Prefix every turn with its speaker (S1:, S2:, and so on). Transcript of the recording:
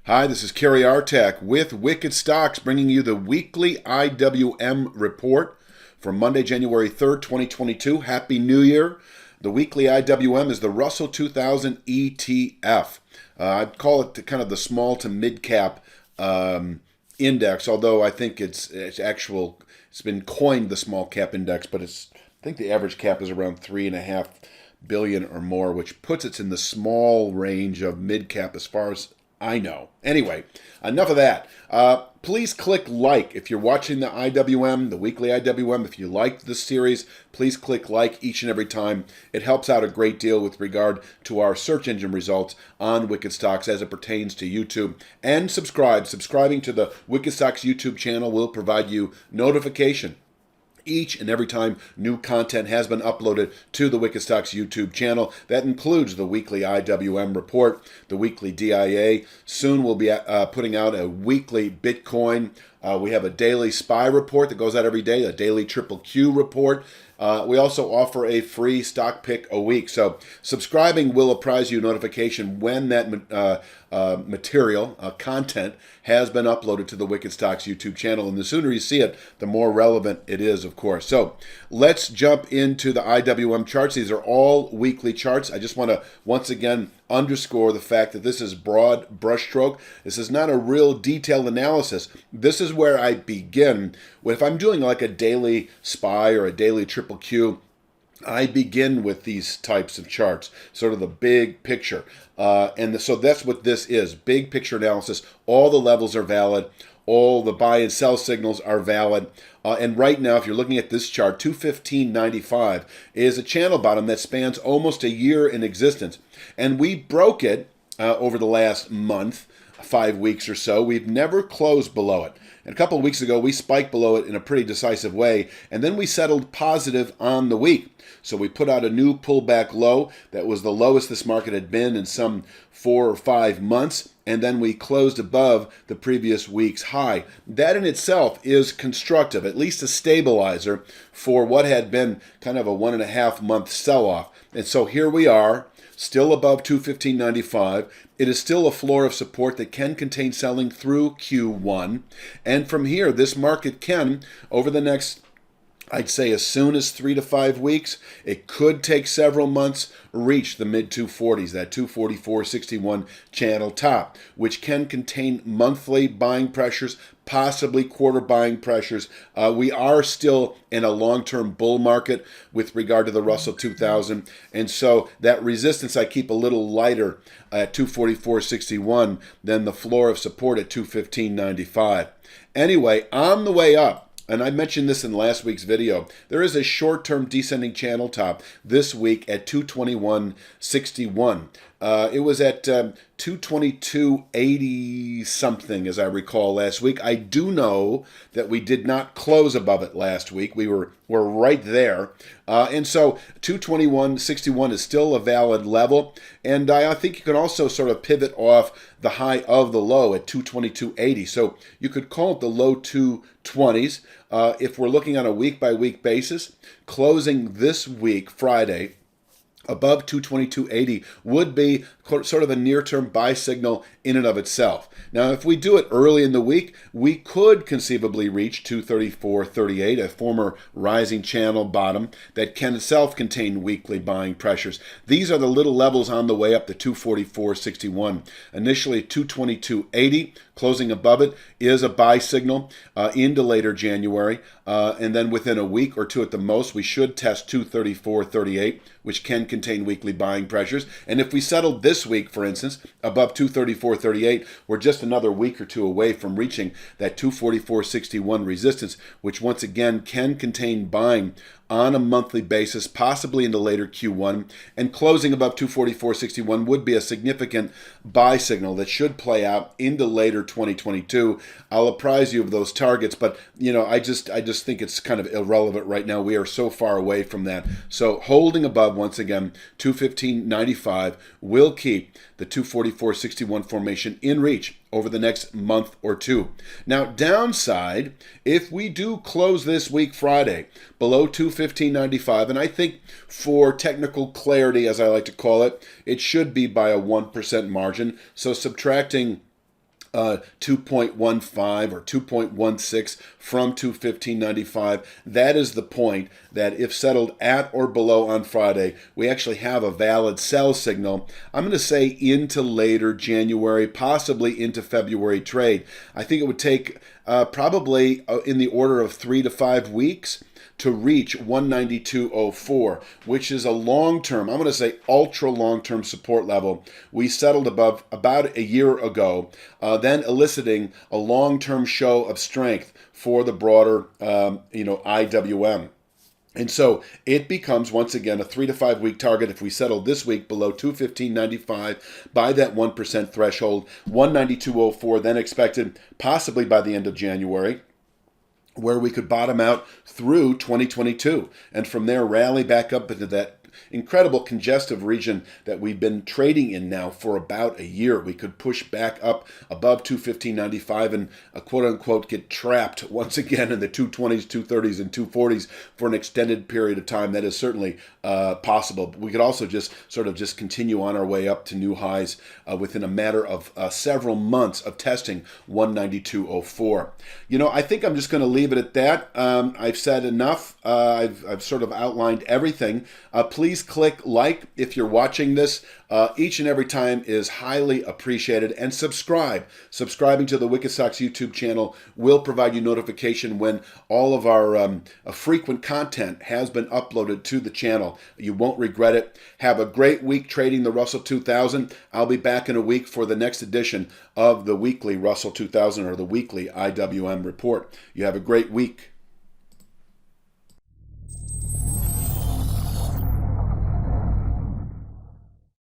S1: Hi, this is Kerry Artak with Wicked Stocks, bringing you the weekly IWM report for Monday, January 3rd, 2022. Happy New Year. The weekly IWM is the Russell 2000 ETF. I'd call it kind of the small to mid cap index, although I think it's been coined the small cap index, but I think the average cap is around 3.5 billion or more, which puts it in the small range of mid cap as far as I know. Anyway, enough of that. Please click like if you're watching the IWM, the weekly IWM. If you like this series, please click like each and every time. It helps out a great deal with regard to our search engine results on Wicked Stocks as it pertains to YouTube. And subscribe. Subscribing to the Wicked Stocks YouTube channel will provide you notification each and every time new content has been uploaded to the Wicked Stocks YouTube channel. That includes the weekly IWM report, the weekly DIA. Soon we'll be putting out a weekly Bitcoin. We have a daily SPY report that goes out every day, a daily Triple Q report. We also offer a free stock pick a week. So subscribing will apprise you notification when that material, content, has been uploaded to the Wicked Stocks YouTube channel. And the sooner you see it, the more relevant it is, of course. So let's jump into the IWM charts. These are all weekly charts. I just want to once again underscore the fact that this is broad brushstroke. This is not a real detailed analysis. This is where I begin. If I'm doing like a daily SPY or a daily Triple Q, I begin with these types of charts, sort of the big picture. So that's what this is, big picture analysis. All the levels are valid. All the buy and sell signals are valid. And right now, if you're looking at this chart, 215.95 is a channel bottom that spans almost a year in existence. And we broke it over the last month, 5 weeks or so. We've never closed below it. And a couple of weeks ago, we spiked below it in a pretty decisive way, and then we settled positive on the week. So we put out a new pullback low that was the lowest this market had been in some 4 or 5 months, and then we closed above the previous week's high. That in itself is constructive, at least a stabilizer for what had been kind of a 1.5 month sell-off. And so here we are, still above 215.95. It is still a floor of support that can contain selling through Q1. And from here, this market can, over the next, I'd say as soon as 3 to 5 weeks, it could take several months, reach the mid 240s, that 244.61 channel top, which can contain monthly buying pressures, possibly quarter buying pressures. We are still in a long-term bull market with regard to the Russell 2000. And so that resistance I keep a little lighter at 244.61 than the floor of support at 215.95. Anyway, on the way up, and I mentioned this in last week's video, there is a short-term descending channel top this week at 221.61. It was at 222.80 something, as I recall, last week. I do know that we did not close above it last week. We're right there. And so 221.61 is still a valid level. And I think you can also sort of pivot off the high of the low at 222.80. So you could call it the low 220s. If we're looking on a week-by-week basis, closing this week, Friday, above 222.80 would be sort of a near-term buy signal in and of itself. Now, if we do it early in the week, we could conceivably reach 234.38, a former rising channel bottom that can itself contain weekly buying pressures. These are the little levels on the way up to 244.61. Initially 222.80, closing above it is a buy signal into later January. And then within a week or two at the most, we should test 234.38, which can contain weekly buying pressures. And if we settled this week, for instance, above 234.38, we're just another week or two away from reaching that 244.61 resistance, which once again can contain buying on a monthly basis, possibly into later Q1, and closing above 244.61 would be a significant buy signal that should play out into later 2022. I'll apprise you of those targets, but I just think it's kind of irrelevant right now. We are so far away from that. So holding above, once again, 215.95 will keep the 244.61 formation in reach over the next month or two. Now, downside, if we do close this week Friday below 215.95, and I think for technical clarity, as I like to call it, it should be by a 1% margin. So subtracting 2.15 or 2.16 from 215.95. That is the point that if settled at or below on Friday, we actually have a valid sell signal. I'm going to say into later January, possibly into February trade. I think it would take probably in the order of 3 to 5 weeks to reach 192.04, which is a long-term, I'm going to say ultra long-term support level we settled above about a year ago, then eliciting a long-term show of strength for the broader, IWM. And so it becomes, once again, a 3 to 5 week target if we settle this week below 215.95 by that 1% threshold, 192.04, then expected possibly by the end of January, where we could bottom out through 2022 and from there rally back up into that incredible congestive region that we've been trading in now for about a year. We could push back up above 215.95 and quote unquote get trapped once again in the 220s, 230s, and 240s for an extended period of time. That is certainly possible. But we could also just continue on our way up to new highs within a matter of several months of testing 192.04. I think I'm just going to leave it at that. I've said enough. I've sort of outlined everything. Please click like if you're watching this. Each and every time is highly appreciated. And subscribing to the Wicked Stocks YouTube channel will provide you notification when all of our frequent content has been uploaded to the channel. You won't regret it. Have a great week trading the Russell 2000. I'll be back in a week for the next edition of the weekly Russell 2000 or the weekly IWM report. You have a great week.